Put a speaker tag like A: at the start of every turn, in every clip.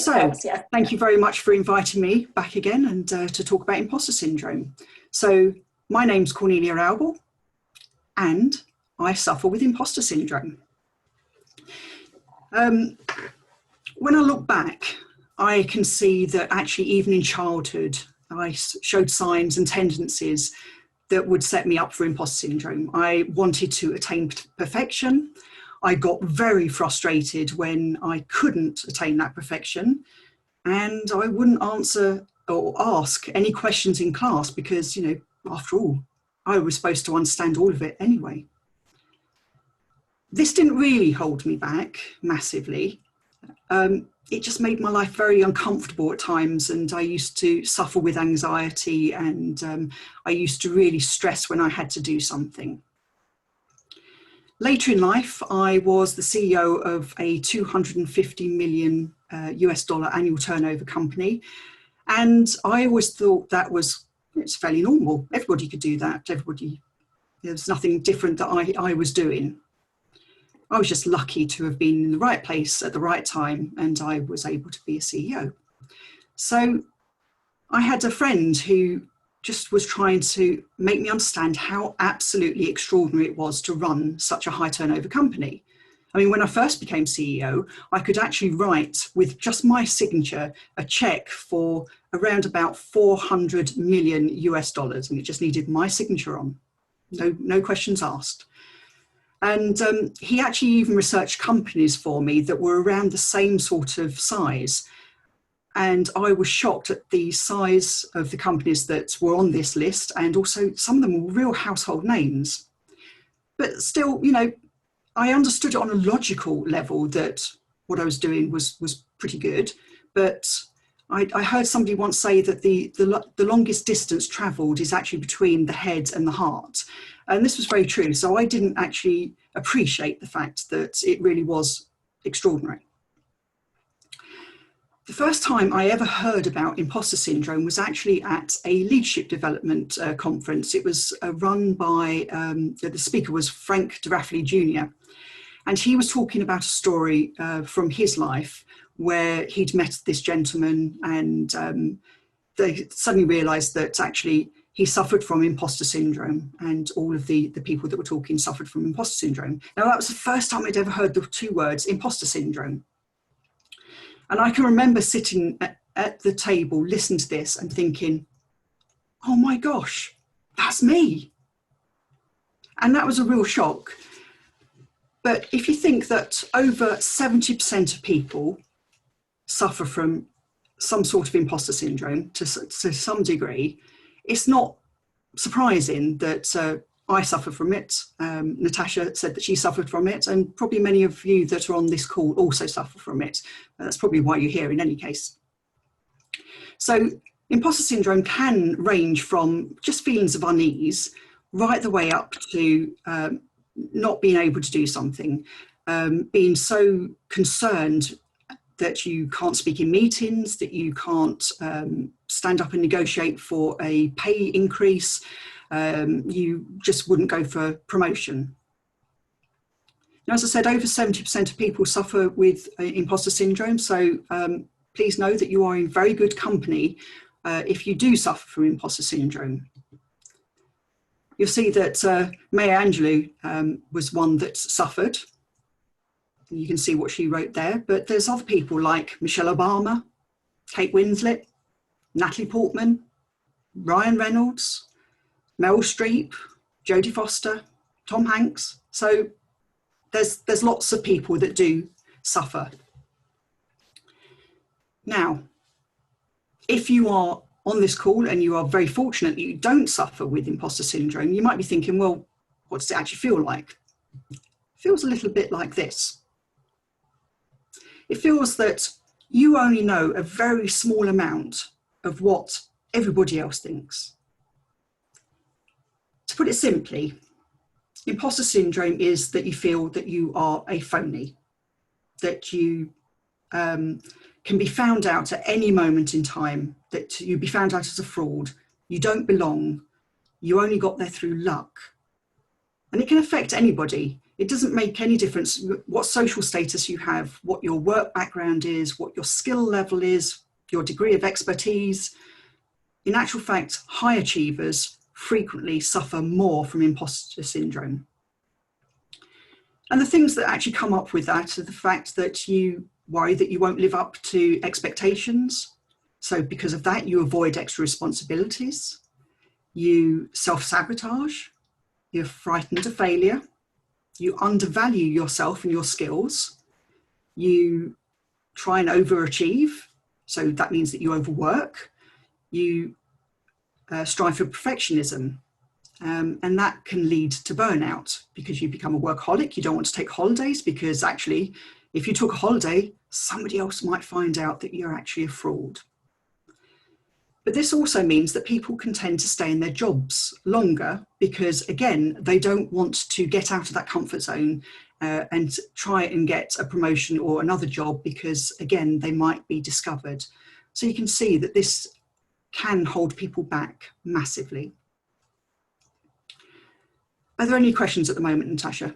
A: So, thank you very much for inviting me back again and to talk about imposter syndrome. So, my name's Cornelia Raubal, and I suffer with imposter syndrome. When I look back, I can see that actually even in childhood, I showed signs and tendencies that would set me up for imposter syndrome. I wanted to attain perfection. I got very frustrated when I couldn't attain that perfection, and I wouldn't answer or ask any questions in class because, you know, after all, I was supposed to understand all of it anyway. This didn't really hold me back massively. It just made my life very uncomfortable at times, and I used to suffer with anxiety, and I used to really stress when I had to do something. Later in life, I was the CEO of a $250 million US dollar annual turnover company. And I always thought that it's fairly normal. Everybody could do that. There's nothing different that I was doing. I was just lucky to have been in the right place at the right time, and I was able to be a CEO. So I had a friend who just was trying to make me understand how absolutely extraordinary it was to run such a high turnover company. I mean, when I first became CEO, I could actually write with just my signature a check for around about 400 million US dollars, and it just needed my signature on. No questions asked. And he actually even researched companies for me that were around the same sort of size. And I was shocked at the size of the companies that were on this list, and also some of them were real household names. But still, you know, I understood it on a logical level that what I was doing was pretty good. But I heard somebody once say that the longest distance travelled is actually between the head and the heart. And this was very true. So I didn't actually appreciate the fact that it really was extraordinary. The first time I ever heard about imposter syndrome was actually at a leadership development conference. It was run by, the speaker was Frank DeRafferty Jr. And he was talking about a story from his life where he'd met this gentleman, and they suddenly realized that actually he suffered from imposter syndrome, and all of the people that were talking suffered from imposter syndrome. Now, that was the first time I'd ever heard the two words, imposter syndrome. And I can remember sitting at the table, listening to this and thinking, oh my gosh, that's me. And that was a real shock. But if you think that over 70% of people suffer from some sort of imposter syndrome to some degree, it's not surprising that I suffer from it. Natasha said that she suffered from it, and probably many of you that are on this call also suffer from it. That's probably why you're here in any case. So imposter syndrome can range from just feelings of unease right the way up to not being able to do something, being so concerned that you can't speak in meetings, that you can't stand up and negotiate for a pay increase, you just wouldn't go for promotion. Now, as I said, over 70% of people suffer with imposter syndrome, so please know that you are in very good company if you do suffer from imposter syndrome. You'll see that Maya Angelou was one that suffered. You can see what she wrote there, but there's other people like Michelle Obama, Kate Winslet, Natalie Portman, Ryan Reynolds, Meryl Streep, Jodie Foster, Tom Hanks. So there's lots of people that do suffer. Now, if you are on this call and you are very fortunate that you don't suffer with imposter syndrome, you might be thinking, well, what does it actually feel like? It feels a little bit like this. It feels that you only know a very small amount of what everybody else thinks. To put it simply, imposter syndrome is that you feel that you are a phony, that you can be found out at any moment in time, that you be found out as a fraud, you don't belong, you only got there through luck. And it can affect anybody. It doesn't make any difference what social status you have, what your work background is, what your skill level is, your degree of expertise. In actual fact, high achievers frequently suffer more from imposter syndrome. And the things that actually come up with that are the fact that you worry that you won't live up to expectations. So because of that, you avoid extra responsibilities, you self-sabotage, you're frightened of failure, you undervalue yourself and your skills, you try and overachieve, so that means that you overwork, you strive for perfectionism, and that can lead to burnout because you become a workaholic. You don't want to take holidays because actually, if you took a holiday, somebody else might find out that you're actually a fraud. But this also means that people can tend to stay in their jobs longer because, again, they don't want to get out of that comfort zone and try and get a promotion or another job because, again, they might be discovered. So you can see that this can hold people back massively. Are there any questions at the moment, Natasha?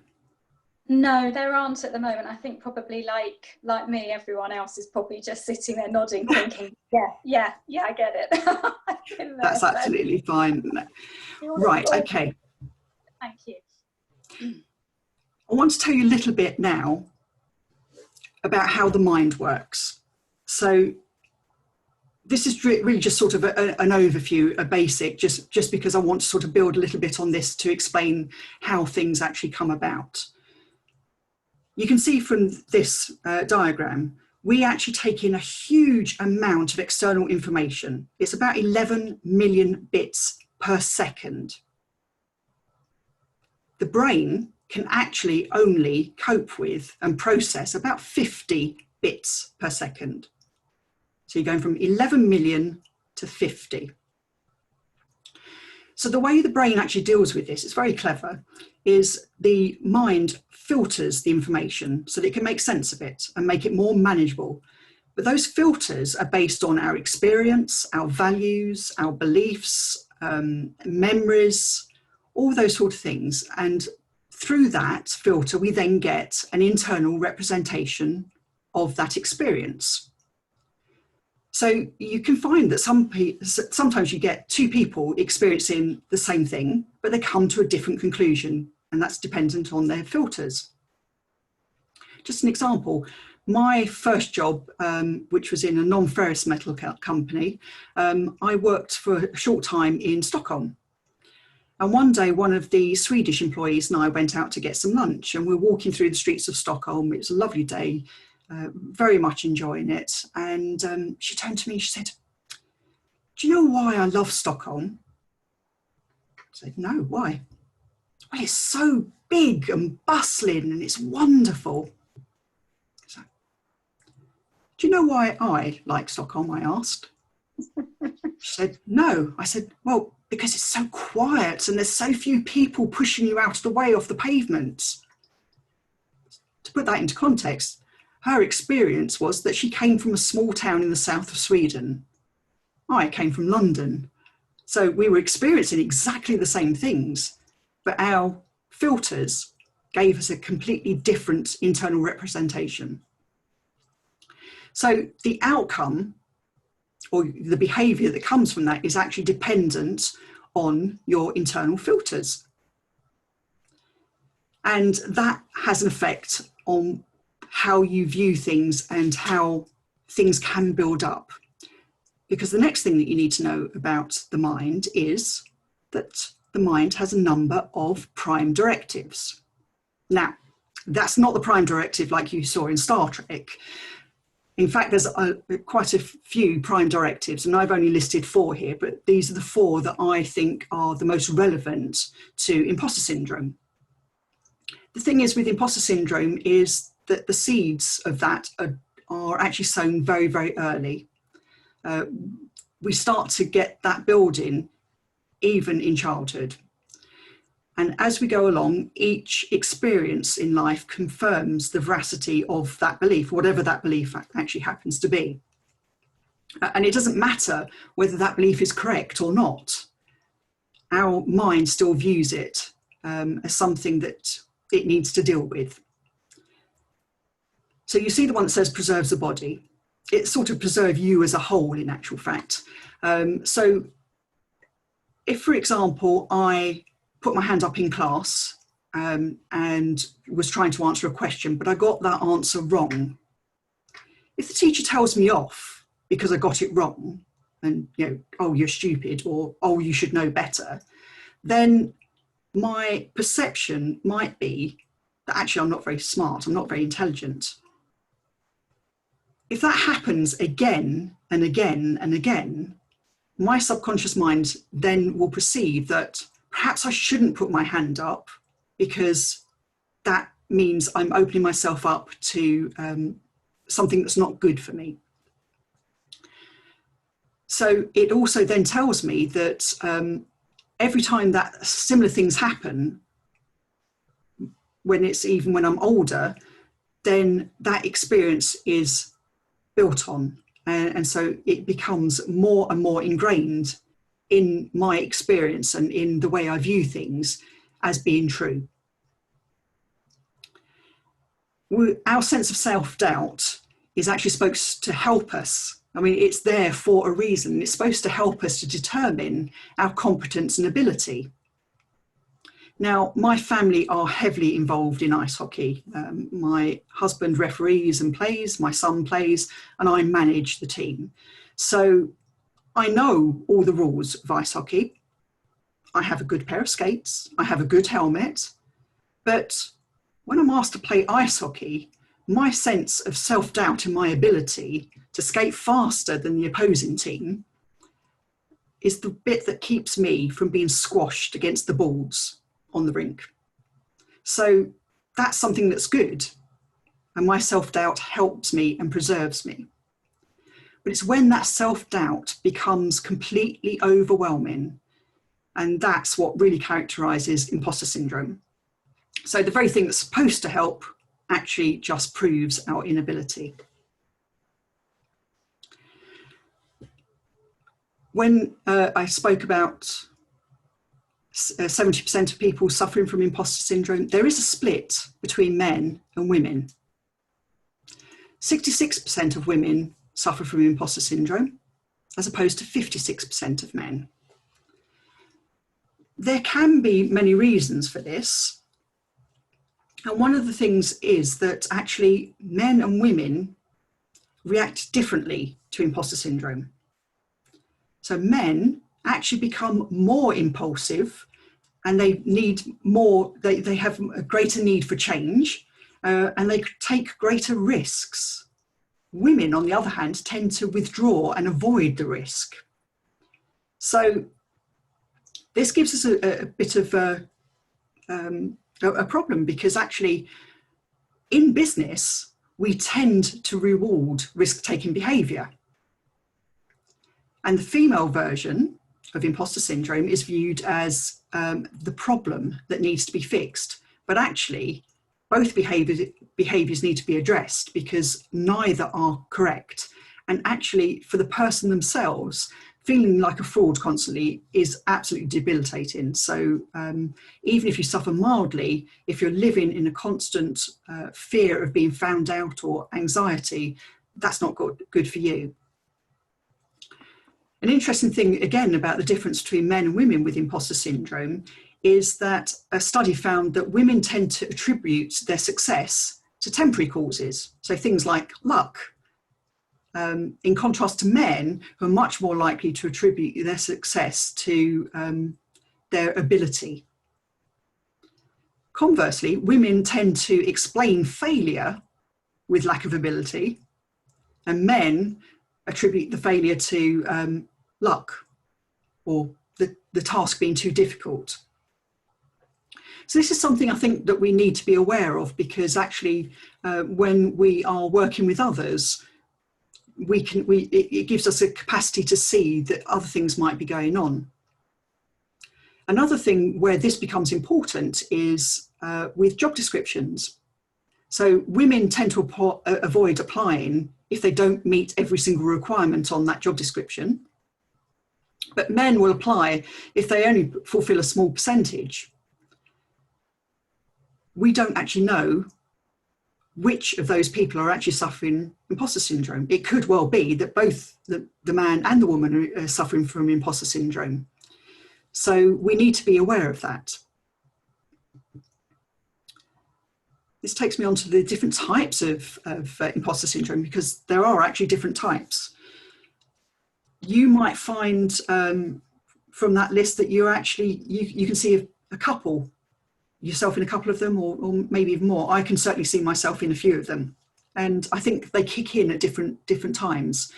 B: No, there aren't at the moment. I think probably like me, everyone else is probably just sitting there nodding, thinking, yeah, I get it.
A: That's absolutely fine. Right, okay.
B: Thank you.
A: I want to tell you a little bit now about how the mind works. So this is really just sort of an overview, a basic, just because I want to sort of build a little bit on this to explain how things actually come about. You can see from this diagram, we actually take in a huge amount of external information. It's about 11 million bits per second. The brain can actually only cope with and process about 50 bits per second. So you're going from 11 million to 50. So the way the brain actually deals with this, it's very clever, is the mind filters the information so that it can make sense of it and make it more manageable. But those filters are based on our experience, our values, our beliefs, memories, all those sort of things. And through that filter, we then get an internal representation of that experience. So you can find that sometimes you get two people experiencing the same thing, but they come to a different conclusion, and that's dependent on their filters. Just an example, my first job, which was in a non-ferrous metal company, I worked for a short time in Stockholm. And one day, one of the Swedish employees and I went out to get some lunch, and we were walking through the streets of Stockholm. It was a lovely day. Very much enjoying it. And she turned to me, she said, "Do you know why I love Stockholm?" I said, "No, why?" "Well, it's so big and bustling and it's wonderful." So, "Do you know why I like Stockholm?" I asked. She said, "No." I said, "Well, because it's so quiet and there's so few people pushing you out of the way off the pavement." To put that into context, her experience was that she came from a small town in the south of Sweden. I came from London. So we were experiencing exactly the same things, but our filters gave us a completely different internal representation. So the outcome or the behavior that comes from that is actually dependent on your internal filters. And that has an effect on how you view things and how things can build up. Because the next thing that you need to know about the mind is that the mind has a number of prime directives. Now, that's not the prime directive like you saw in Star Trek. In fact, there's quite a few prime directives, and I've only listed 4 here, but these are the 4 that I think are the most relevant to imposter syndrome. The thing is with imposter syndrome is that the seeds of that are actually sown very, very early. We start to get that building even in childhood. And as we go along, each experience in life confirms the veracity of that belief, whatever that belief actually happens to be. And it doesn't matter whether that belief is correct or not. Our mind still views it as something that it needs to deal with. So you see the one that says preserves the body. It sort of preserves you as a whole in actual fact. So if, for example, I put my hand up in class and was trying to answer a question, but I got that answer wrong. If the teacher tells me off because I got it wrong, and oh, you're stupid, or oh, you should know better, then my perception might be that actually I'm not very smart, I'm not very intelligent. If that happens again and again and again, my subconscious mind then will perceive that perhaps I shouldn't put my hand up, because that means I'm opening myself up to something that's not good for me. So it also then tells me that every time that similar things happen, when I'm older, then that experience is built on. And so it becomes more and more ingrained in my experience and in the way I view things as being true. Our sense of self-doubt is actually supposed to help us. I mean, it's there for a reason. It's supposed to help us to determine our competence and ability. Now, my family are heavily involved in ice hockey. My husband referees and plays, my son plays, and I manage the team. So I know all the rules of ice hockey. I have a good pair of skates. I have a good helmet. But when I'm asked to play ice hockey, my sense of self-doubt in my ability to skate faster than the opposing team is the bit that keeps me from being squashed against the balls on the rink. So that's something that's good, and my self-doubt helps me and preserves me. But it's when that self-doubt becomes completely overwhelming, and that's what really characterizes imposter syndrome. So the very thing that's supposed to help actually just proves our inability. When I spoke about 70% of people suffering from imposter syndrome, there is a split between men and women. 66% of women suffer from imposter syndrome, as opposed to 56% of men. There can be many reasons for this. And one of the things is that actually men and women react differently to imposter syndrome. So men actually become more impulsive, and they need more, they have a greater need for change, and they take greater risks. Women, on the other hand, tend to withdraw and avoid the risk. So this gives us a bit of a problem, because actually in business, we tend to reward risk-taking behaviour. And the female version of imposter syndrome is viewed as the problem that needs to be fixed. But actually, both behaviours need to be addressed, because neither are correct. And actually, for the person themselves, feeling like a fraud constantly is absolutely debilitating. So even if you suffer mildly, if you're living in a constant fear of being found out or anxiety, that's not good for you. An interesting thing, again, about the difference between men and women with imposter syndrome is that a study found that women tend to attribute their success to temporary causes, so things like luck, in contrast to men, who are much more likely to attribute their success to their ability. Conversely, women tend to explain failure with lack of ability, and men attribute the failure to luck, or the task being too difficult. So this is something I think that we need to be aware of, because actually when we are working with others, it gives us a capacity to see that other things might be going on. Another thing where this becomes important is with job descriptions. So women tend to avoid applying if they don't meet every single requirement on that job description. But men will apply if they only fulfill a small percentage. we don't actually know which of those people are actually suffering imposter syndrome. It could well be that both the man and the woman are suffering from imposter syndrome. So we need to be aware of that. This takes me on to the different types of imposter syndrome, because there are actually different types. You might find from that list that you're actually, you can see a couple, yourself in a couple of them, or maybe even more. I can certainly see myself in a few of them. And I think they kick in at different times.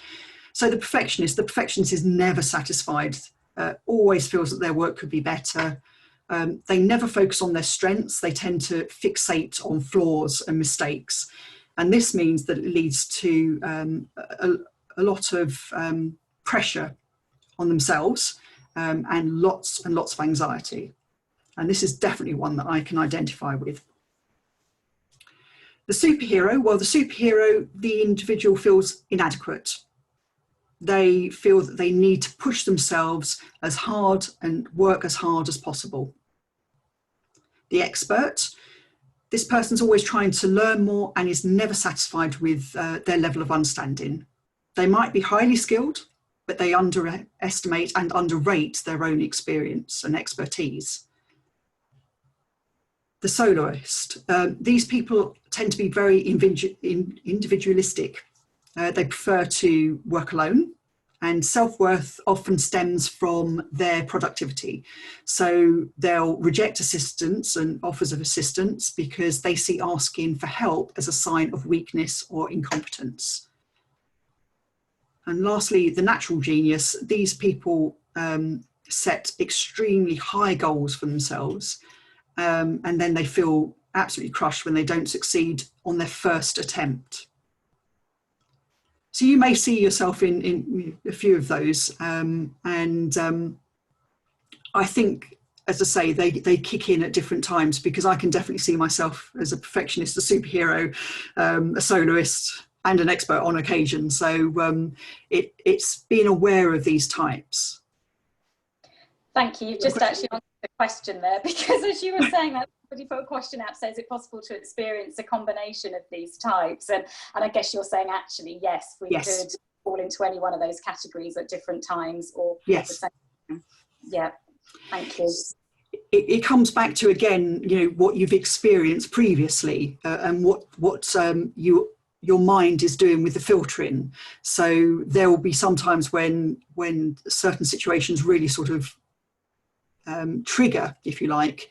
A: So the perfectionist is never satisfied, always feels that their work could be better. They never focus on their strengths. They tend to fixate on flaws and mistakes. And this means that it leads to a lot of pressure on themselves and lots of anxiety. And this is definitely one that I can identify with. The superhero, well, the superhero, the individual feels inadequate. They feel that they need to push themselves as hard and work as hard as possible. The expert, this person's always trying to learn more and is never satisfied with their level of understanding. They might be highly skilled, but they underestimate and underrate their own experience and expertise. The soloist, these people tend to be very individualistic. They prefer to work alone, and self-worth often stems from their productivity. So they'll reject assistance and offers of assistance because they see asking for help as a sign of weakness or incompetence. And lastly, the natural genius, these people set extremely high goals for themselves, and then they feel absolutely crushed when they don't succeed on their first attempt. So you may see yourself in a few of those, and I think, as I say, they kick in at different times, because I can definitely see myself as a perfectionist, a superhero, a soloist, and an expert on occasion. So it's being aware of these types.
B: Thank you. You've just actually answered the question there, because as you were saying that, somebody put a question out, says, is it possible to experience a combination of these types? And I guess you're saying, actually, yes, we could fall into any one of those categories at different times, or at the same time. Yeah, thank you.
A: It comes back to, again, what you've experienced previously, and what your mind is doing with the filtering. So there will be sometimes when certain situations really sort of trigger, if you like,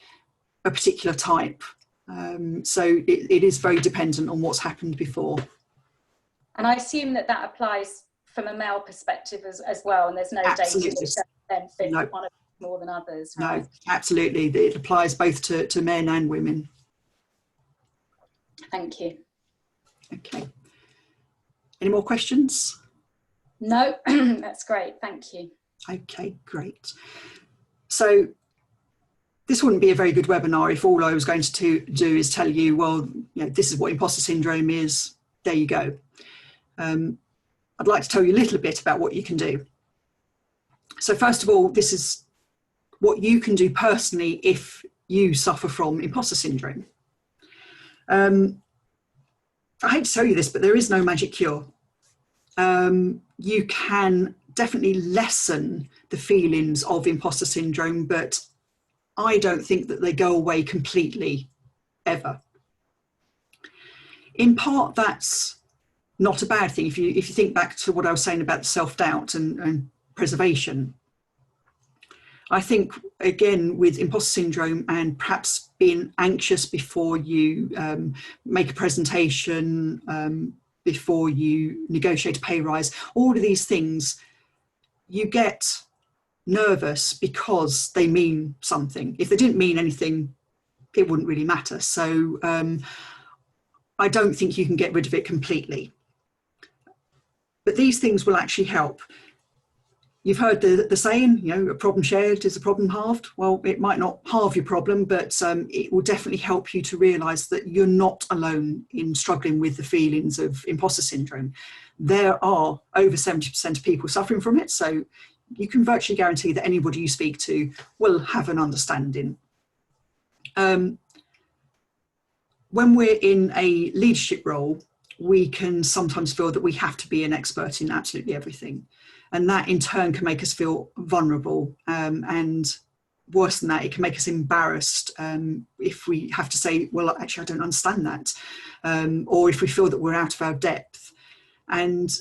A: a particular type. So it is very dependent on what's happened before. And
B: I assume that applies from a male perspective as well, and there's no data that then fit one of them more than others, right?
A: No, absolutely. It applies both to men and women.
B: Thank you.
A: Okay. Any more questions?
B: No, that's great. Thank you.
A: Okay, great. So this wouldn't be a very good webinar if all I was going to do is tell you, well, this is what imposter syndrome is. There you go. I'd like to tell you a little bit about what you can do. So first of all, this is what you can do personally if you suffer from imposter syndrome. I hate to tell you this, but there is no magic cure. You can definitely lessen the feelings of imposter syndrome, but I don't think that they go away completely, ever. In part, that's not a bad thing. If you think back to what I was saying about the self-doubt and preservation, I think, again, with imposter syndrome and perhaps being anxious before you make a presentation, before you negotiate a pay rise, all of these things, you get nervous because they mean something. If they didn't mean anything, it wouldn't really matter. So I don't think you can get rid of it completely. But these things will actually help. You've heard the saying, a problem shared is a problem halved. Well, it might not halve your problem, but it will definitely help you to realise that you're not alone in struggling with the feelings of imposter syndrome. There are over 70% of people suffering from it, so you can virtually guarantee that anybody you speak to will have an understanding. when we're in a leadership role, we can sometimes feel that we have to be an expert in absolutely everything. And that in turn can make us feel vulnerable. And worse than that, it can make us embarrassed if we have to say, well, actually, I don't understand that. Or if we feel that we're out of our depth. And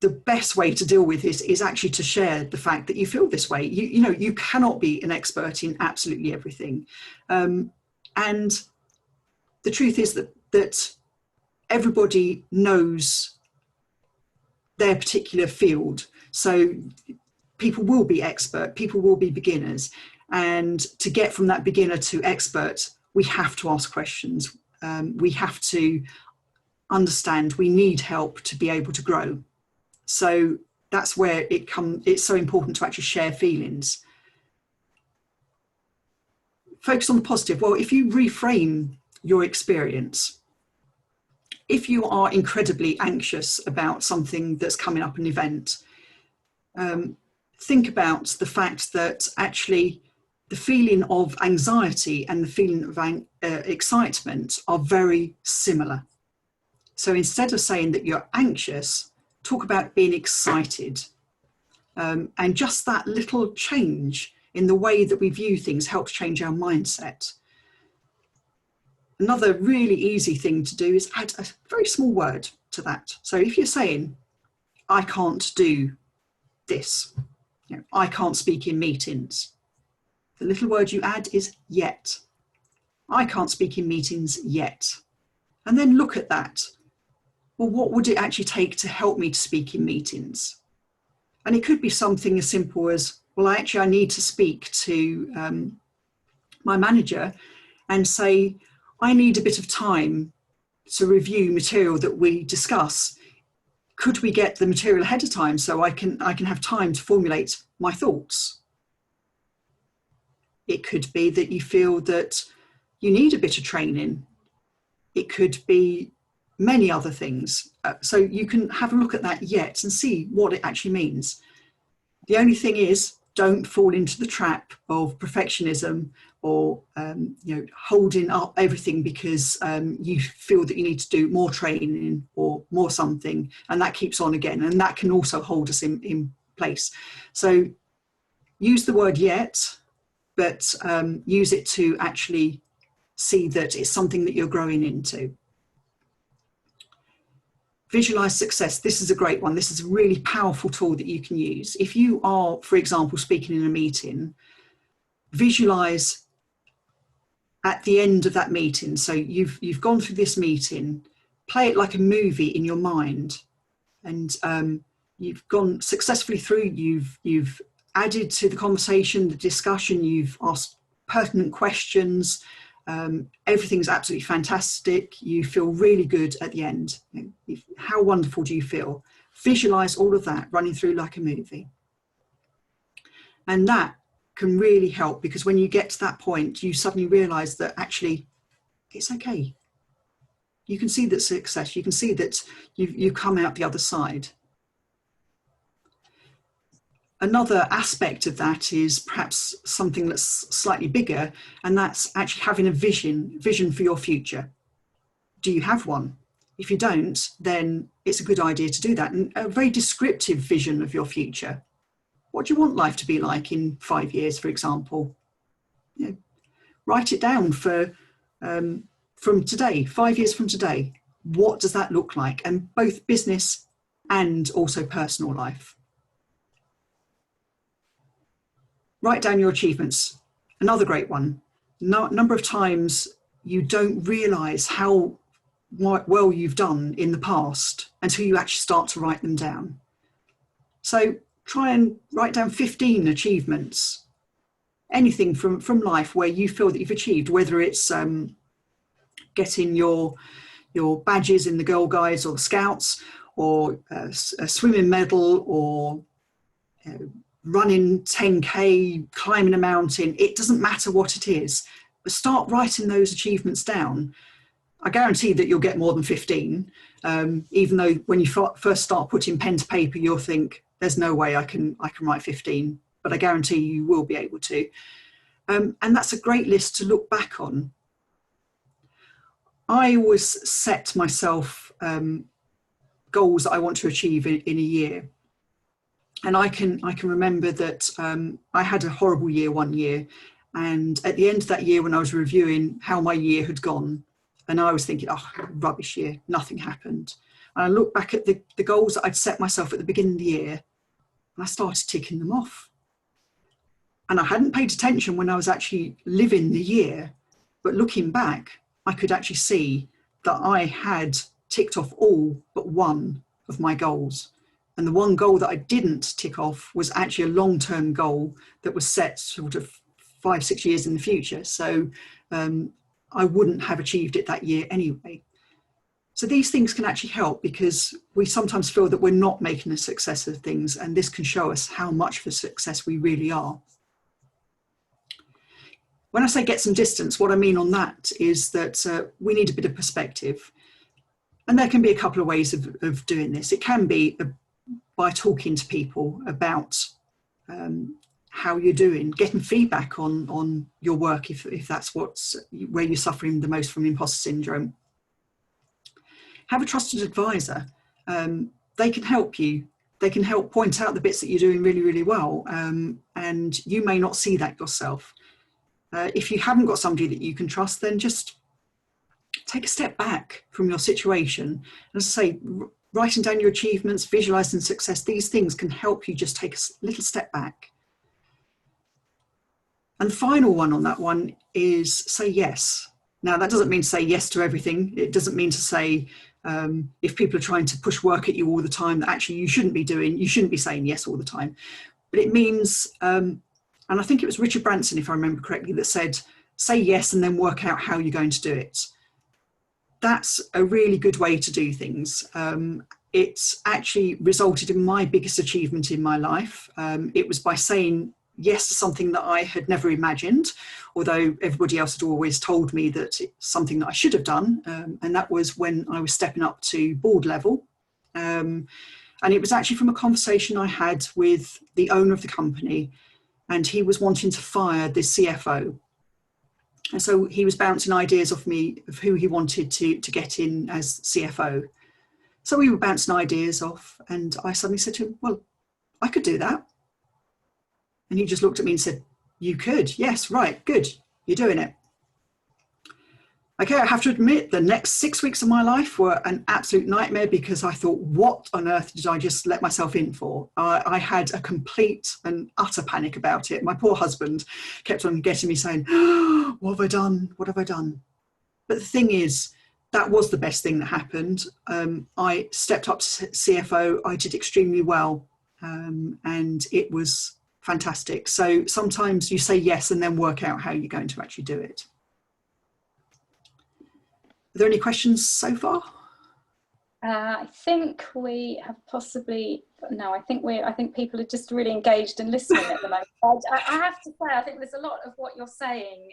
A: the best way to deal with this is actually to share the fact that you feel this way. You know, you cannot be an expert in absolutely everything. And the truth is that everybody knows their particular field. So people will be expert, people will be beginners. And to get from that beginner to expert, we have to ask questions. We have to understand, we need help to be able to grow. So that's where it's so important to actually share feelings. Focus on the positive. Well, if you reframe your experience, if you are incredibly anxious about something that's coming up, an event, think about the fact that actually the feeling of anxiety and the feeling of excitement are very similar. So instead of saying that you're anxious, talk about being excited. And just that little change in the way that we view things helps change our mindset. Another really easy thing to do is add a very small word to that. So if you're saying, I can't do this, you know, I can't speak in meetings, the little word you add is yet. I can't speak in meetings yet. And then look at that. Well, what would it actually take to help me to speak in meetings? And it could be something as simple as, well, I need to speak to my manager and say, I need a bit of time to review material that we discuss. Could we get the material ahead of time so I can have time to formulate my thoughts? It could be that you feel that you need a bit of training. It could be many other things. So you can have a look at that yet and see what it actually means. The only thing is, don't fall into the trap of perfectionism or holding up everything because you feel that you need to do more training or more something, and that keeps on again, and that can also hold us in place. So use the word yet, but use it to actually see that it's something that you're growing into. Visualize success. This is a great one. This is a really powerful tool that you can use. If you are, for example, speaking in a meeting, visualize at the end of that meeting. So you've gone through this meeting, play it like a movie in your mind, and you've gone successfully through. You've added to the conversation, the discussion. You've asked pertinent questions. Everything's absolutely fantastic. You feel really good at the end. How wonderful do you feel? Visualize all of that running through like a movie. And that can really help, because when you get to that point, you suddenly realize that actually it's okay. You can see that success. You can see that you've come out the other side. Another aspect of that is perhaps something that's slightly bigger, and that's actually having a vision for your future. Do you have one? If you don't, then it's a good idea to do that. And a very descriptive vision of your future. What do you want life to be like in 5 years, for example? You know, write it down for from today, 5 years from today. What does that look like? And both business and also personal life. Write down your achievements. Another great one. Number of times you don't realize how well you've done in the past until you actually start to write them down. So try and write down 15 achievements, anything from life where you feel that you've achieved, whether it's getting your badges in the Girl Guides or the Scouts, or a swimming medal, or running 10K, climbing a mountain. It doesn't matter what it is, but start writing those achievements down. I guarantee that you'll get more than 15, even though when you first start putting pen to paper, you'll think, there's no way I can write 15, but I guarantee you will be able to. And that's a great list to look back on. I always set myself goals that I want to achieve in a year. And I can remember that I had a horrible year one year. And at the end of that year, when I was reviewing how my year had gone, and I was thinking, oh, rubbish year, nothing happened. And I looked back at the goals that I'd set myself at the beginning of the year, and I started ticking them off. And I hadn't paid attention when I was actually living the year, but looking back, I could actually see that I had ticked off all but one of my goals. And the one goal that I didn't tick off was actually a long-term goal that was set sort of 5-6 years in the future. So I wouldn't have achieved it that year anyway. So these things can actually help, because we sometimes feel that we're not making a success of things, and this can show us how much of a success we really are. When I say get some distance, what I mean on that is that we need a bit of perspective. And there can be a couple of ways of doing this. It can be by talking to people about how you're doing, getting feedback on your work if that's where you're suffering the most from imposter syndrome. Have a trusted advisor. They can help you. They can help point out the bits that you're doing really, really well, and you may not see that yourself. If you haven't got somebody that you can trust, then just take a step back from your situation. And as I say, writing down your achievements, visualizing success, these things can help you just take a little step back. And the final one on that one is say yes. Now, that doesn't mean to say yes to everything. It doesn't mean to say, if people are trying to push work at you all the time, that actually you shouldn't be saying yes all the time. But it means, and I think it was Richard Branson, if I remember correctly, that said, say yes and then work out how you're going to do it. That's a really good way to do things. It's actually resulted in my biggest achievement in my life. It was by saying yes to something that I had never imagined, although everybody else had always told me that it's something that I should have done. And that was when I was stepping up to board level. And it was actually from a conversation I had with the owner of the company, and he was wanting to fire the CFO. And so he was bouncing ideas off me of who he wanted to get in as CFO. So we were bouncing ideas off, and I suddenly said to him, well, I could do that. And he just looked at me and said, you could? Yes, right, good, you're doing it. Okay, I have to admit, the next 6 weeks of my life were an absolute nightmare, because I thought, what on earth did I just let myself in for? I had a complete and utter panic about it. My poor husband kept on getting me saying, oh, what have I done? What have I done? But the thing is, that was the best thing that happened. I stepped up to CFO, I did extremely well, and it was fantastic. So sometimes you say yes and then work out how you're going to actually do it. Are there any questions so far?
B: I think we have possibly, no, I think people are just really engaged and listening at the moment. I have to say, I think there's a lot of what you're saying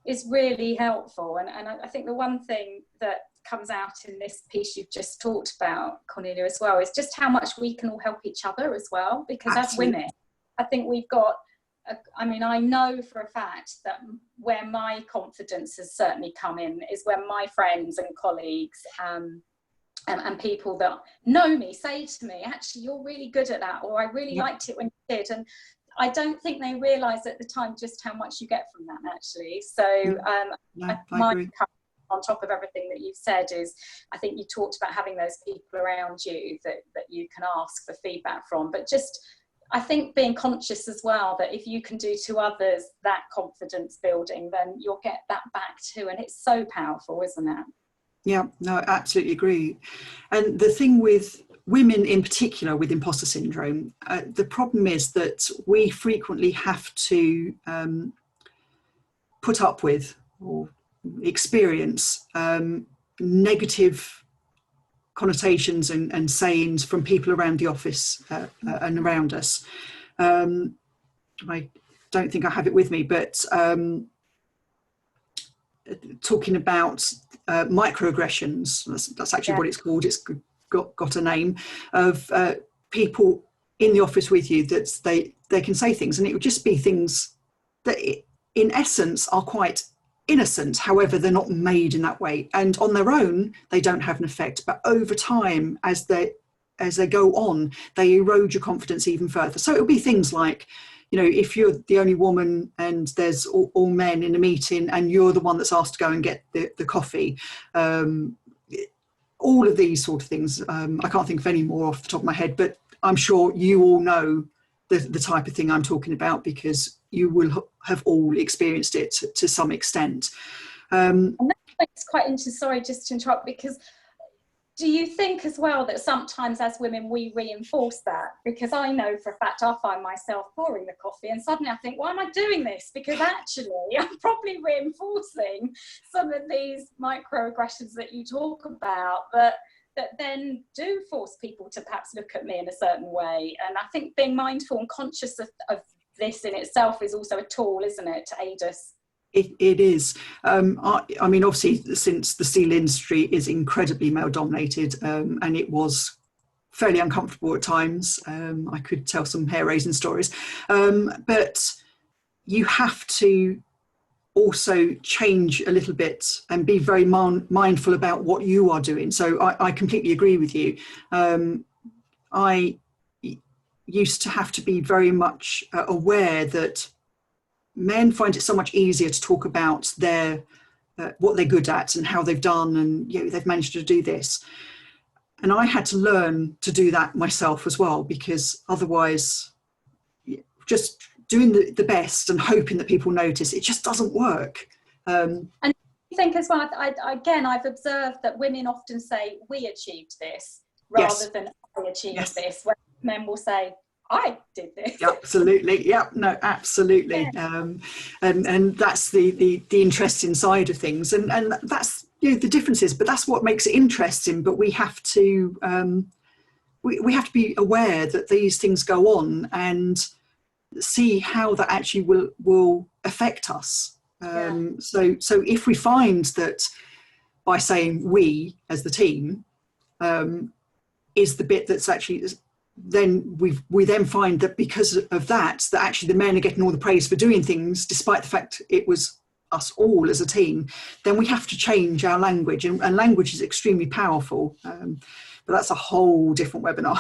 B: is really helpful. And I think the one thing that comes out in this piece you've just talked about, Cornelia, as well, is just how much we can all help each other as well. Because
A: Absolutely.
B: as women, I think we've got, I mean, I know for a fact that where my confidence has certainly come in is when my friends and colleagues and people that know me say to me, actually, you're really good at that, or I really liked it when you did. And I don't think they realise at the time just how much you get from that, actually. So I agree. On top of everything that you've said is, I think you talked about having those people around you that you can ask for feedback from, but just, I think being conscious as well that if you can do to others that confidence building, then you'll get that back too. And it's so powerful, isn't it?
A: Yeah, no, I absolutely agree. And the thing with women in particular with imposter syndrome, the problem is that we frequently have to put up with or experience negative connotations and sayings from people around the office and around us. I don't think I have it with me, but talking about microaggressions, that's actually what it's called. It's got a name of people in the office with you that they can say things, and it would just be things that in essence are quite innocent. However, they're not made in that way, and on their own they don't have an effect, but over time, as they go on, they erode your confidence even further. So it'll be things like, you know, if you're the only woman and there's all men in a meeting and you're the one that's asked to go and get the coffee, all of these sort of things. I can't think of any more off the top of my head, but I'm sure you all know the type of thing I'm talking about, because you will have all experienced it to some extent.
B: And that's quite interesting, sorry, just to interrupt, because do you think as well that sometimes as women we reinforce that? Because I know for a fact I find myself pouring the coffee and suddenly I think, why am I doing this? Because actually I'm probably reinforcing some of these microaggressions that you talk about, that then do force people to perhaps look at me in a certain way. And I think being mindful and conscious of this in itself is also a tool, isn't it, to aid us?
A: It is. I mean, obviously, since the steel industry is incredibly male dominated, and it was fairly uncomfortable at times. I could tell some hair-raising stories, but you have to also change a little bit and be very mindful about what you are doing. So I completely agree with you. I used to have to be very much aware that men find it so much easier to talk about their what they're good at and how they've done, and you know, they've managed to do this. And I had to learn to do that myself as well, because otherwise, just doing the best and hoping that people notice, it just doesn't work.
B: And I think as well, I've observed that women often say, we achieved this, rather than I achieved this, where men will say, I did this.
A: Absolutely. Yeah, no, absolutely. Yeah. And that's the interesting side of things. And that's, you know, the differences, but that's what makes it interesting. But we have to we have to be aware that these things go on and see how that actually will affect us. So if we find that by saying we as the team is the bit that's actually, then we then find that because of that actually the men are getting all the praise for doing things despite the fact it was us all as a team, then we have to change our language, and language is extremely powerful, but that's a whole different webinar.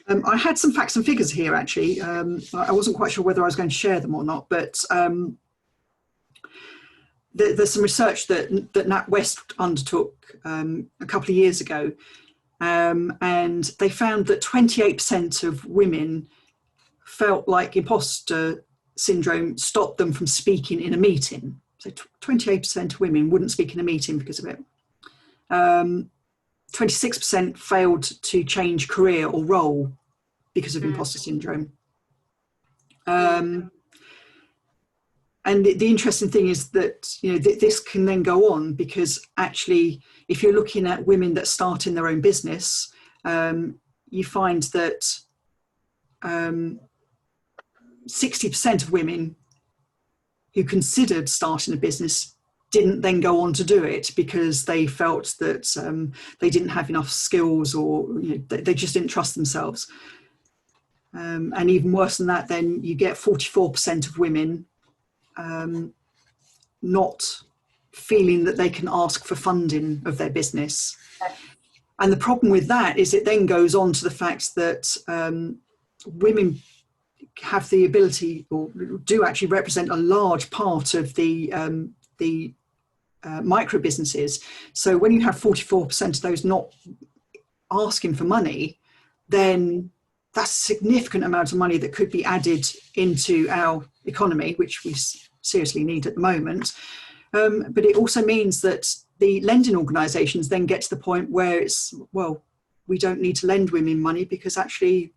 A: I had some facts and figures here actually. I wasn't quite sure whether I was going to share them or not, but there's some research that NatWest undertook a couple of years ago, and they found that 28% of women felt like imposter syndrome stopped them from speaking in a meeting. So 28% of women wouldn't speak in a meeting because of it. 26% failed to change career or role because of imposter syndrome. And the interesting thing is that, you know, this can then go on, because actually, if you're looking at women that start in their own business, you find that 60% of women who considered starting a business didn't then go on to do it because they felt that they didn't have enough skills, or you know, they just didn't trust themselves. And even worse than that, then you get 44% of women not feeling that they can ask for funding of their business. And the problem with that is it then goes on to the fact that women have the ability, or do actually represent a large part of the micro businesses. So when you have 44% of those not asking for money, then that's a significant amount of money that could be added into our economy, which we seriously need at the moment. But it also means that the lending organisations then get to the point where it's, well, we don't need to lend women money because actually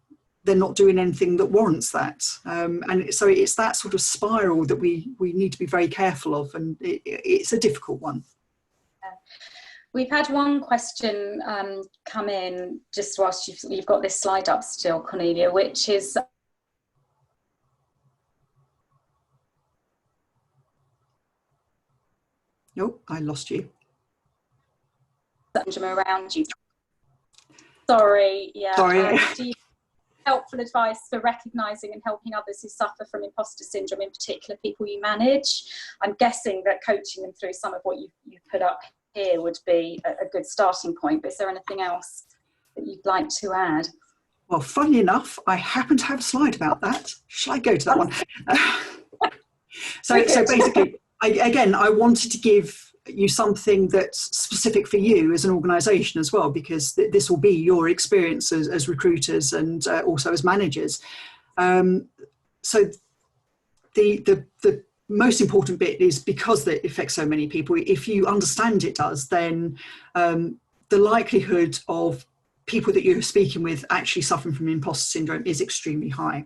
A: they're not doing anything that warrants that. And so it's that sort of spiral that we need to be very careful of, and it's a difficult one.
B: We've had one question come in just whilst you've got this slide up still, Cornelia, which is
A: Nope, I lost you.
B: Around you. Sorry, yeah.
A: Sorry.
B: helpful advice for recognising and helping others who suffer from imposter syndrome, in particular people you manage? I'm guessing that coaching them through some of what you've put up here would be a good starting point, but is there anything else that you'd like to add?
A: Well, funnily enough, I happen to have a slide about that. Shall I go to that one? So basically, I wanted to give you something that's specific for you as an organisation as well, because this will be your experience as recruiters and also as managers. So the most important bit is, because it affects so many people, if you understand it does, then the likelihood of people that you're speaking with actually suffering from imposter syndrome is extremely high.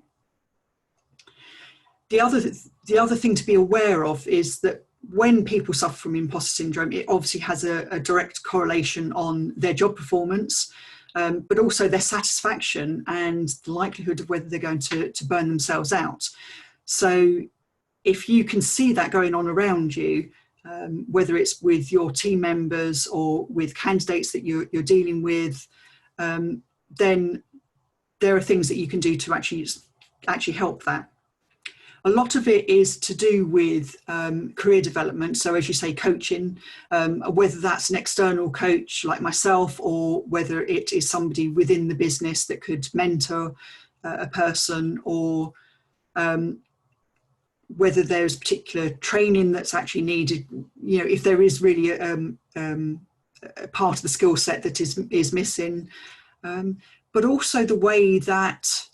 A: The other thing to be aware of is that when people suffer from imposter syndrome, it obviously has a direct correlation on their job performance, but also their satisfaction and the likelihood of whether they're going to burn themselves out. So if you can see that going on around you, whether it's with your team members or with candidates that you're dealing with, then there are things that you can do to actually help that. A lot of it is to do with career development. So as you say, coaching, whether that's an external coach like myself, or whether it is somebody within the business that could mentor a person, or whether there's particular training that's actually needed, if there is really a part of the skill set that is missing, but also the way that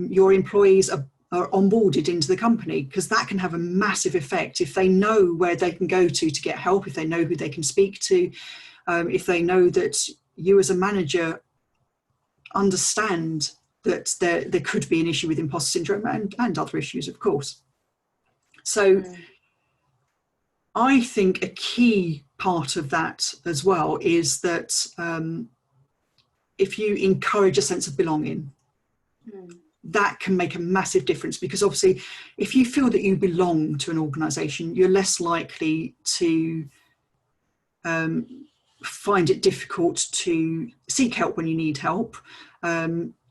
A: your employees are onboarded into the company, because that can have a massive effect. If they know where they can go to get help, if they know who they can speak to, if they know that you as a manager understand that there could be an issue with imposter syndrome and other issues, of course. So I think a key part of that as well is that if you encourage a sense of belonging, that can make a massive difference, because obviously if you feel that you belong to an organisation, you're less likely to find it difficult to seek help when you need help.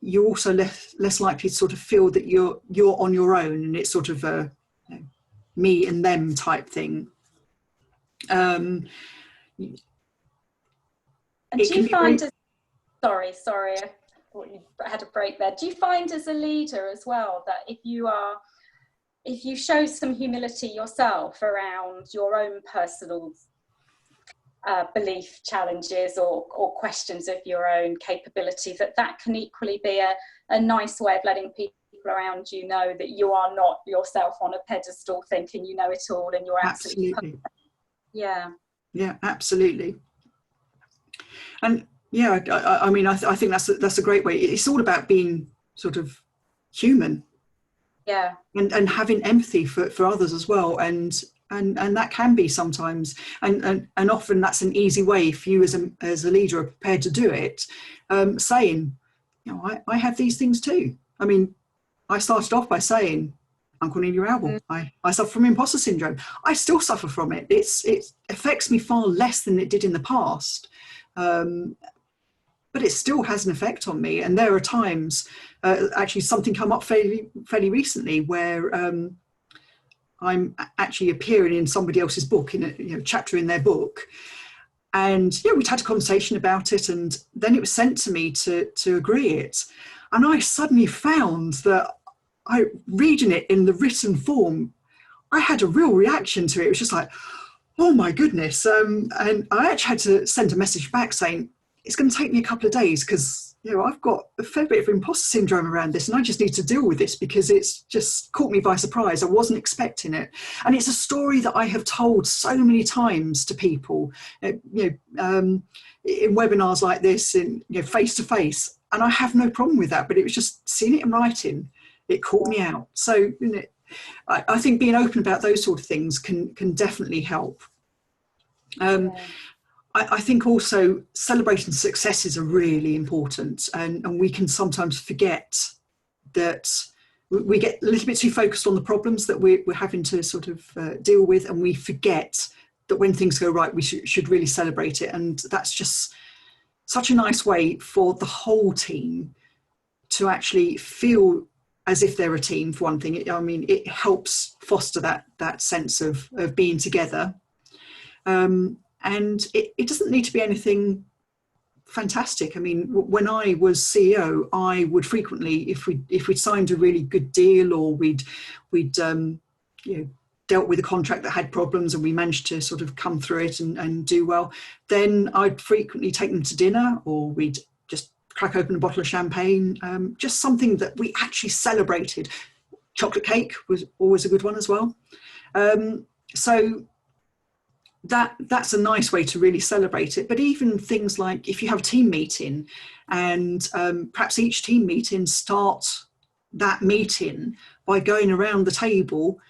A: You're also less likely to sort of feel that you're on your own, and it's sort of a me and them type thing.
B: And do you find sorry, I had a break there. Do you find as a leader as well that if you show some humility yourself around your own personal belief challenges or questions of your own capability, that can equally be a nice way of letting people around you know that you are not yourself on a pedestal thinking you know it all and you're absolutely perfect? Yeah, absolutely.
A: And yeah, I mean, I think that's a great way. It's all about being sort of human, and having empathy for others as well, and that can be sometimes, and often that's an easy way if you as a leader are prepared to do it, saying, I have these things too. I mean, I started off by saying, I'm Cornelia Raubal. I suffer from imposter syndrome. I still suffer from it. It affects me far less than it did in the past. But it still has an effect on me. And there are times, actually something come up fairly recently where I'm actually appearing in somebody else's book, in a chapter in their book. And we'd had a conversation about it, and then it was sent to me to agree it. And I suddenly found that reading it in the written form, I had a real reaction to it. It was just like, oh my goodness. And I actually had to send a message back saying, it's going to take me a couple of days because, I've got a fair bit of imposter syndrome around this, and I just need to deal with this because it's just caught me by surprise. I wasn't expecting it. And it's a story that I have told so many times to people, in webinars like this, in face to face. And I have no problem with that, but it was just seeing it in writing. It caught me out. So I think being open about those sort of things can definitely help. I think also celebrating successes are really important, and we can sometimes forget that we get a little bit too focused on the problems that we're having to sort of deal with, and we forget that when things go right, we should really celebrate it. And that's just such a nice way for the whole team to actually feel as if they're a team, for one thing. I mean, it helps foster that sense of being together. And it doesn't need to be anything fantastic. I mean, when I was CEO, I would frequently, if we'd signed a really good deal, or we'd dealt with a contract that had problems and we managed to sort of come through it and do well, then I'd frequently take them to dinner, or we'd just crack open a bottle of champagne, just something that we actually celebrated. Chocolate cake was always a good one as well. So that's a nice way to really celebrate it. But even things like if you have a team meeting, and perhaps each team meeting starts that meeting by going around the table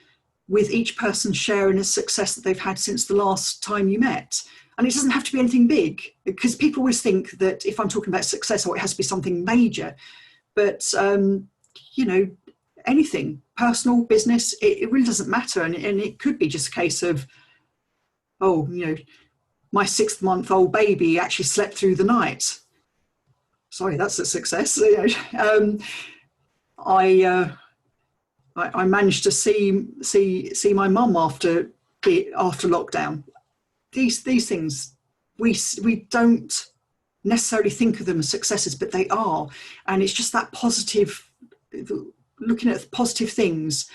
A: with each person sharing a success that they've had since the last time you met. And it doesn't have to be anything big, because people always think that if I'm talking about success, it has to be something major. But, anything, personal, business, it really doesn't matter. And it could be just a case of, my 6-month-old baby actually slept through the night. Sorry, that's a success. I managed to see my mum after lockdown. These things, we don't necessarily think of them as successes, but they are. And it's just that positive, looking at positive things,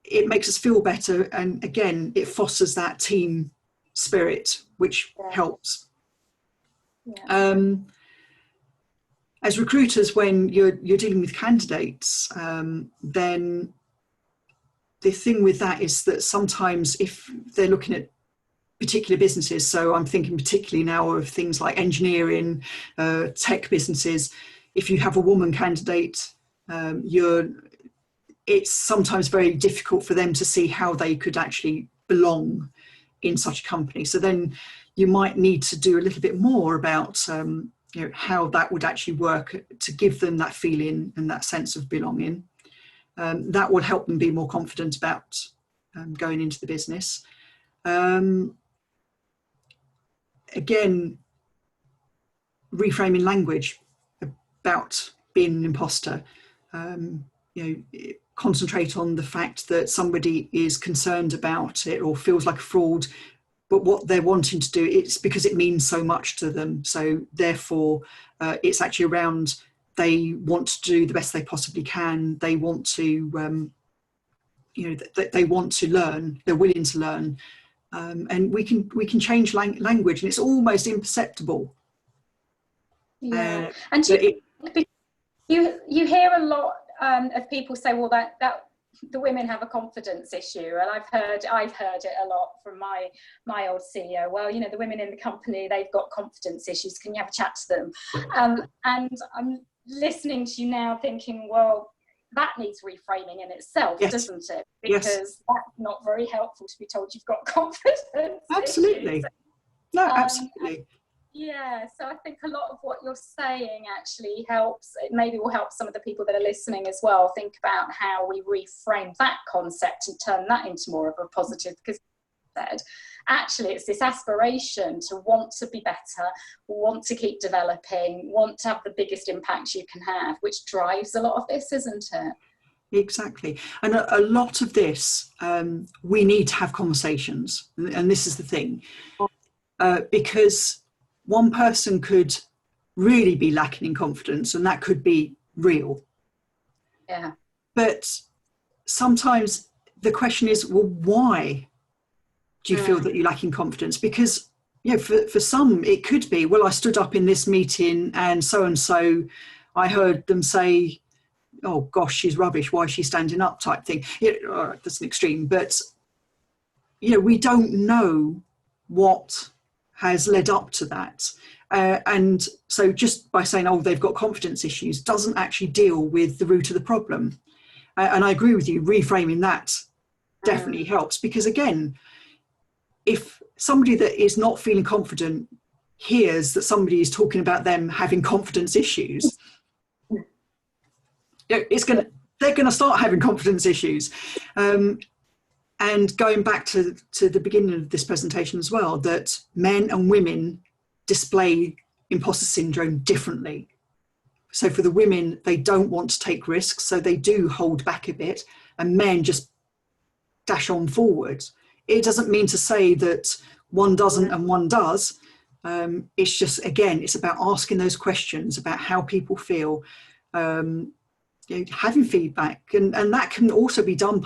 A: it makes us feel better. And again, it fosters that team spirit, which helps. Yeah. As recruiters, when you're dealing with candidates, then the thing with that is that sometimes if they're looking at particular businesses, so I'm thinking particularly now of things like engineering, tech businesses, if you have a woman candidate, it's sometimes very difficult for them to see how they could actually belong in such a company. So then you might need to do a little bit more about how that would actually work to give them that feeling and that sense of belonging. That will help them be more confident about going into the business. Again, reframing language about being an imposter. Concentrate on the fact that somebody is concerned about it or feels like a fraud, but what they're wanting to do, it's because it means so much to them. So therefore, it's actually around, they want to do the best they possibly can. They want to, they want to learn. They're willing to learn, and we can change language, and it's almost imperceptible.
B: Yeah, and you hear a lot of people say, well, that the women have a confidence issue, and I've heard it a lot from my old CEO. Well, the women in the company, they've got confidence issues. Can you have a chat to them? And I'm listening to you now, thinking, well, that needs reframing in itself, doesn't it? Because that's not very helpful to be told you've got confidence.
A: Absolutely.
B: issues.
A: No, absolutely.
B: Yeah, so I think a lot of what you're saying actually helps. It maybe will help some of the people that are listening as well think about how we reframe that concept and turn that into more of a positive, because actually it's this aspiration to want to be better, want to keep developing, want to have the biggest impact you can have, which drives a lot of this, isn't it?
A: Exactly. And a lot of this, we need to have conversations. And this is the thing, because one person could really be lacking in confidence, and that could be real.
B: Yeah.
A: But sometimes the question is, well, why do you feel that you're lacking confidence? Because, for some, it could be, well, I stood up in this meeting and so, I heard them say, oh gosh, she's rubbish, why is she standing up, type thing. That's an extreme, but, we don't know what has led up to that. And so just by saying, oh, they've got confidence issues, doesn't actually deal with the root of the problem. And I agree with you, reframing that definitely helps, because again, if somebody that is not feeling confident hears that somebody is talking about them having confidence issues, they're going to start having confidence issues. And going back to the beginning of this presentation as well, that men and women display imposter syndrome differently. So for the women, they don't want to take risks, so they do hold back a bit, and men just dash on forward. It doesn't mean to say that one doesn't and one does. It's just, again, it's about asking those questions about how people feel, having feedback, and that can also be done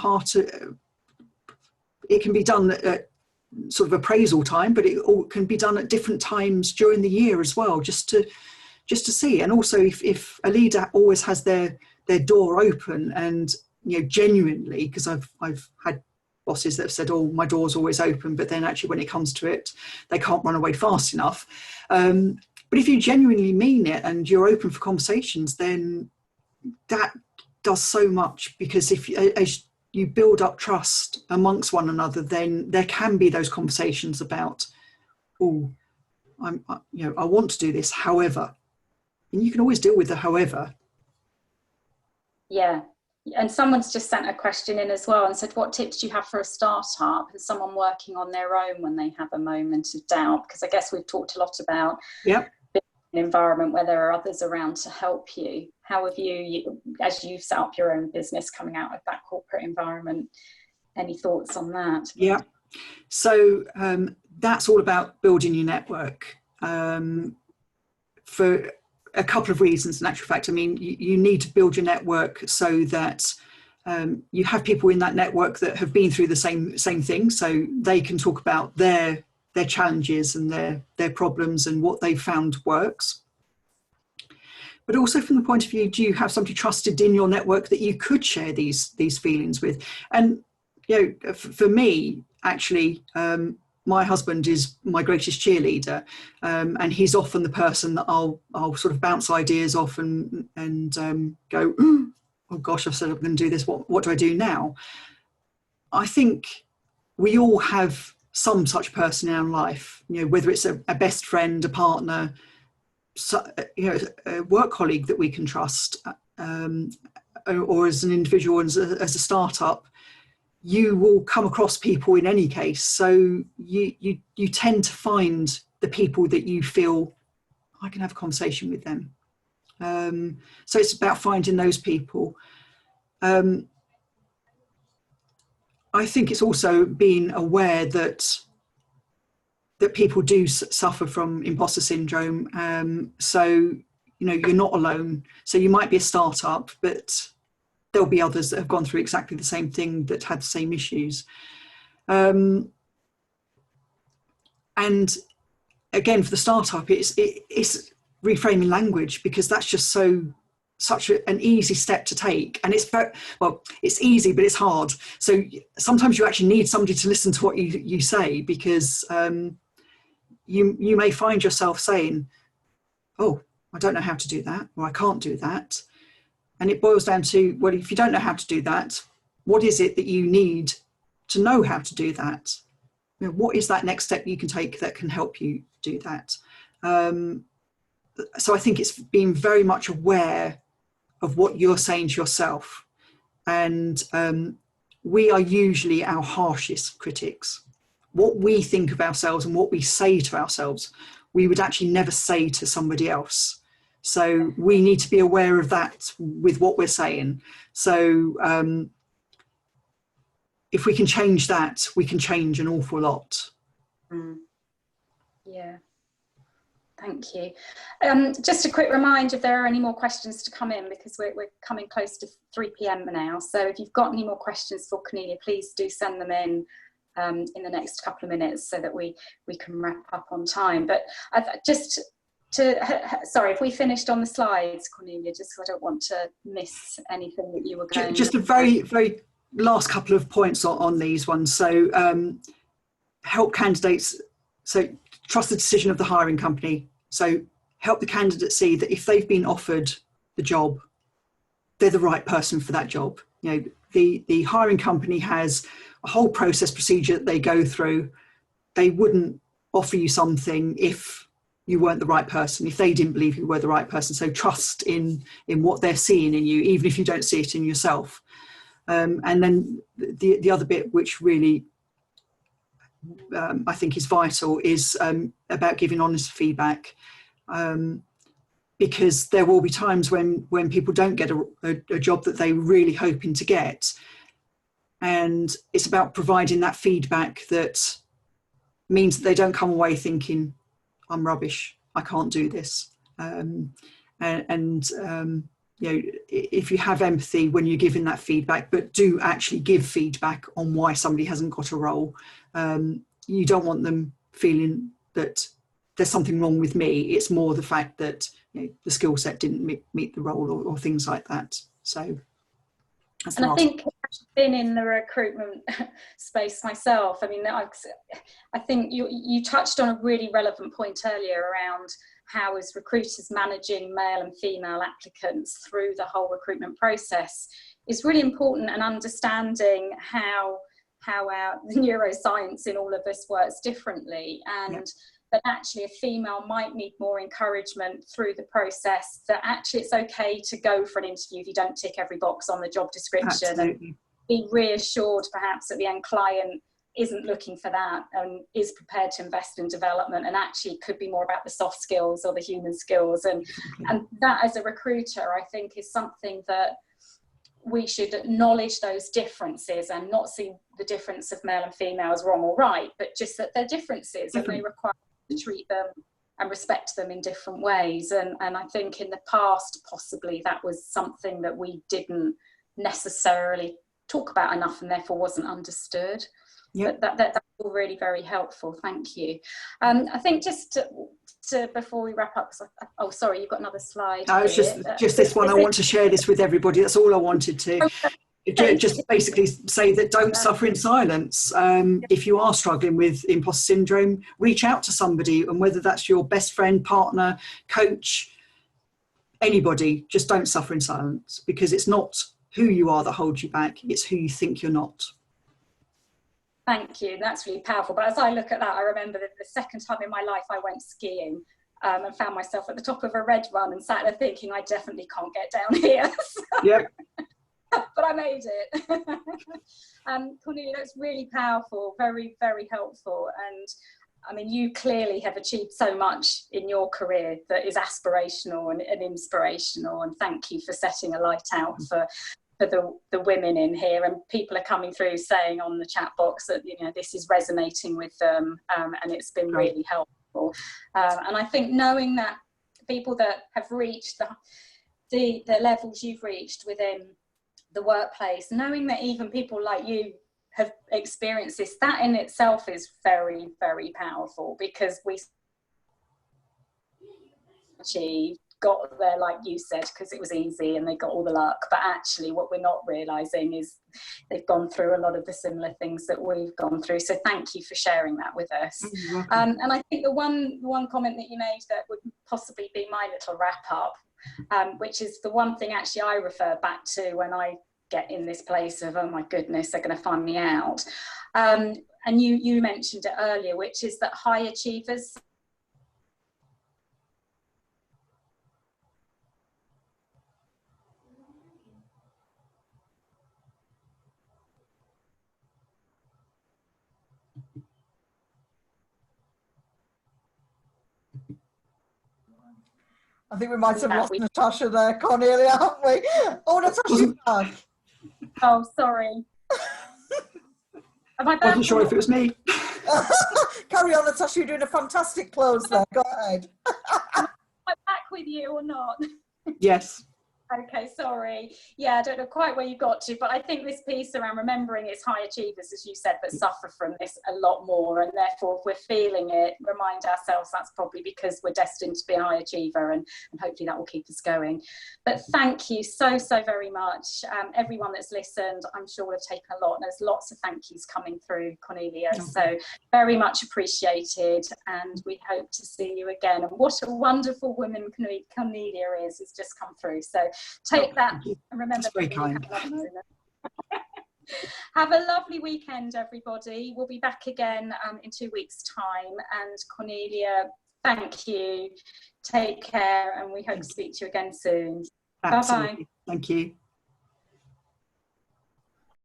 A: it can be done at sort of appraisal time, but it can be done at different times during the year as well, just to see. And also, if a leader always has their door open, and genuinely, because I've had bosses that have said, oh, my door's always open, but then actually when it comes to it, they can't run away fast enough. But if you genuinely mean it and you're open for conversations, then that does so much, because as you build up trust amongst one another, then there can be those conversations about, oh, I want to do this, however, and you can always deal with the however.
B: Yeah. And someone's just sent a question in as well and said, what tips do you have for a startup and someone working on their own when they have a moment of doubt? Because I guess we've talked a lot about an environment where there are others around to help you. How have you, as you've set up your own business coming out of that corporate environment, any thoughts on that?
A: Yeah. So that's all about building your network, for a couple of reasons. In actual fact, I mean, you need to build your network so that you have people in that network that have been through the same thing, so they can talk about their challenges and their problems and what they've found works. But also from the point of view, do you have somebody trusted in your network that you could share these feelings with? And for me, actually, my husband is my greatest cheerleader, and he's often the person that I'll sort of bounce ideas off and go, oh gosh, I've said I'm going to do this. What do I do now? I think we all have some such person in our life, whether it's a best friend, a partner, a work colleague that we can trust, or as an individual, as a startup. You will come across people in any case, so you tend to find the people that you feel, I can have a conversation with them. So it's about finding those people. I think it's also being aware that people do suffer from imposter syndrome. So you're not alone. So you might be a startup, but there'll be others that have gone through exactly the same thing, that had the same issues. And again, for the startup, it's reframing language, because that's just such an easy step to take. And it's easy, but it's hard. So sometimes you actually need somebody to listen to what you say, because you may find yourself saying, oh, I don't know how to do that, or I can't do that. And it boils down to, well, if you don't know how to do that, what is it that you need to know how to do that? What is that next step you can take that can help you do that? So I think it's being very much aware of what you're saying to yourself. And we are usually our harshest critics. What we think of ourselves and what we say to ourselves, we would actually never say to somebody else. So we need to be aware of that with what we're saying. So if we can change that, we can change an awful lot.
B: Yeah, thank you. Just a quick reminder if there are any more questions to come in, because we're coming close to 3 p.m. now. So if you've got any more questions for Cornelia, please do send them in the next couple of minutes so that we can wrap up on time. But sorry, if we finished on the slides, Cornelia, just so I don't want to miss anything that you were going.
A: Just a very, very last couple of points on these ones. So help candidates, so trust the decision of the hiring company. So help the candidate see that if they've been offered the job, they're the right person for that job. The hiring company has a whole process procedure that they go through. They wouldn't offer you something if you weren't the right person, if they didn't believe you were the right person. So trust in what they're seeing in you, even if you don't see it in yourself. And then the other bit, which really I think is vital, is about giving honest feedback. because there will be times when people don't get a job that they really hoping to get. And it's about providing that feedback that means that they don't come away thinking, I'm rubbish, I can't do this. You know, if you have empathy when you're giving that feedback, but do actually give feedback on why somebody hasn't got a role, you don't want them feeling that there's something wrong with me. It's more the fact that, you know, the skill set didn't meet the role, or things like that. So that's
B: and I think I've been in the recruitment space myself. I mean, I think you touched on a really relevant point earlier around how as recruiters managing male and female applicants through the whole recruitment process is really important, and understanding how our neuroscience in all of us works differently, and yep. that actually a female might need more encouragement through the process, that actually it's okay to go for an interview if you don't tick every box on the job description. Absolutely. And be reassured perhaps that the end client isn't looking for that and is prepared to invest in development, and actually could be more about the soft skills or the human skills. And that as a recruiter, I think, is something that we should acknowledge those differences and not see the difference of male and female as wrong or right, but just that they're differences and they require to treat them and respect them in different ways. And I think in the past, possibly that was something that we didn't necessarily talk about enough, and therefore wasn't understood. Yep. But that's all really very helpful. Thank you. I think just to before we wrap up, oh sorry, you've got another slide.
A: No, it's just this one. I want to share this with everybody. That's all I wanted to. Just basically say that don't suffer in silence. If you are struggling with imposter syndrome, reach out to somebody, and whether that's your best friend, partner, coach, anybody, just don't suffer in silence, because it's not who you are that holds you back, it's who you think you're not.
B: Thank you, that's really powerful. But as I look at that, I remember that the second time in my life I went skiing and found myself at the top of a red run and sat there thinking, I definitely can't get down here.
A: Yep.
B: But I made it. Cornelia, that's really powerful, very, very helpful. And I mean, you clearly have achieved so much in your career that is aspirational and inspirational. And thank you for setting a light out for the women in here. And people are coming through saying on the chat box that, you know, this is resonating with them, and it's been really helpful. And I think knowing that people that have reached the levels you've reached within the workplace, knowing that even people like you have experienced this, that in itself is very, very powerful, because we achieved, got there, like you said, because it was easy and they got all the luck. But actually what we're not realizing is they've gone through a lot of the similar things that we've gone through. So thank you for sharing that with us. And I think the one comment that you made that would possibly be my little wrap up, which is the one thing actually I refer back to when I get in this place of, oh my goodness, they're going to find me out. And you mentioned it earlier, which is that high achievers
C: I think we might have lost Natasha there, Cornelia, haven't we? Oh, Natasha's back.
B: Oh, sorry.
A: I wasn't sure if it was me.
C: Carry on, Natasha, you're doing a fantastic close there. Go ahead.
B: Am I back with you or not?
A: Yes.
B: Okay, sorry. Yeah, I don't know quite where you got to, but I think this piece around remembering it's high achievers, as you said, that suffer from this a lot more. And therefore, if we're feeling it, remind ourselves that's probably because we're destined to be a high achiever, and hopefully that will keep us going. But thank you so very much. Everyone that's listened, I'm sure will have taken a lot. And there's lots of thank yous coming through, Cornelia. Okay. So very much appreciated. And we hope to see you again. And what a wonderful woman Cornelia is, has just come through. So take that and remember.
A: That's very kind.
B: Have a lovely weekend, everybody. We'll be back again in 2 weeks' time. And Cornelia, thank you. Take care, and we hope to speak to you again soon.
A: Absolutely.
B: Bye-bye.
A: Thank you.